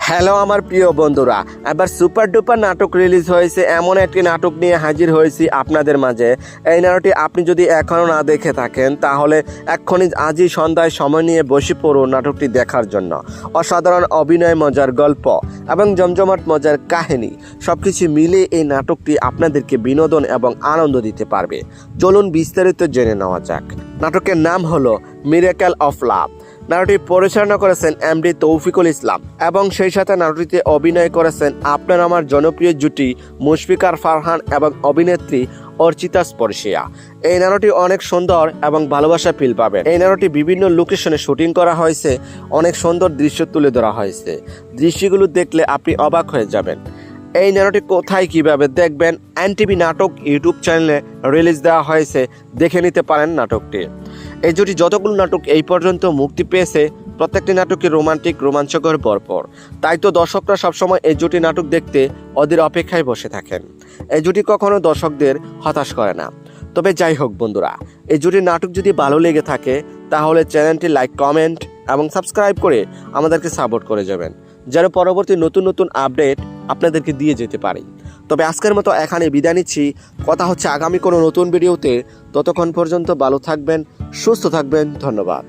Hello আমার প্রিয় বন্ধুরা, এবার সুপার ডুপার নাটক রিলিজ হয়েছে। এমন একটি নাটক নিয়ে হাজির হয়েছি আপনাদের মাঝে। এই নাটকটি আপনি যদি এখনও না দেখে থাকেন তাহলে এক্ষুনি আজই সন্ধ্যায় সময় নিয়ে বসে পড়ুন নাটকটি দেখার জন্য। অসাধারণ অভিনয়, মজার গল্প এবং জমজমাট মজার কাহিনী সবকিছু মিলে এই নাটকটি আপনাদেরকে বিনোদন এবং আনন্দ দিতে পারবে। চলুন বিস্তারিত জেনে নেওয়া যাক। নাটকের নাম হলো মিরাকেল অফ লাভ। নাটকটি পরিচালনা করেছেন এমডি তৌফিকুল ইসলাম এবং সেই সাথে নাটকটিতে অভিনয় করেছেন আপনার আমার জনপ্রিয় জুটি মুশফিকার ফারহান এবং অভিনেত্রী অর্চিতা স্পর্শিয়া। এই নাটকটি অনেক সুন্দর এবং ভালোবাসা ফিল পাবেন। এই নাটকটি বিভিন্ন লোকেশনে শুটিং করা হয়েছে, অনেক সুন্দর দৃশ্য তুলে ধরা হয়েছে। দৃশ্যগুলো দেখলে আপনি অবাক হয়ে যাবেন। এই নাটকটি কোথায় কিভাবে দেখবেন, এনটিভি নাটক ইউটিউব চ্যানেলে রিলিজ দেওয়া হয়েছে, দেখে নিতে পারেন নাটকটি। এই জুটি যতগুলো নাটক এই পর্যন্ত মুক্তি পেয়েছে প্রত্যেকটি নাটকই রোমান্টিক, রোমাঞ্চকর, ভরপুর। তাই তো দর্শকরা সবসময় এই জুটি নাটক দেখতে ওদের অপেক্ষায় বসে থাকেন। এই জুটি কখনো দর্শকদের হতাশ করে না। তবে যাই হোক বন্ধুরা, এই জুটির নাটক যদি ভালো লেগে থাকে তাহলে চ্যানেলটি লাইক, কমেন্ট এবং সাবস্ক্রাইব করে আমাদেরকে সাপোর্ট করে যাবেন, যেন পরবর্তী নতুন নতুন আপডেট আপনাদেরকে দিয়ে যেতে পারি। তবে আজকের মতো এখানে বিদায় নিচ্ছি। কথা হচ্ছে আগামী কোনো নতুন ভিডিওতে। ততক্ষণ পর্যন্ত ভালো থাকবেন, সুস্থ থাকবেন। ধন্যবাদ।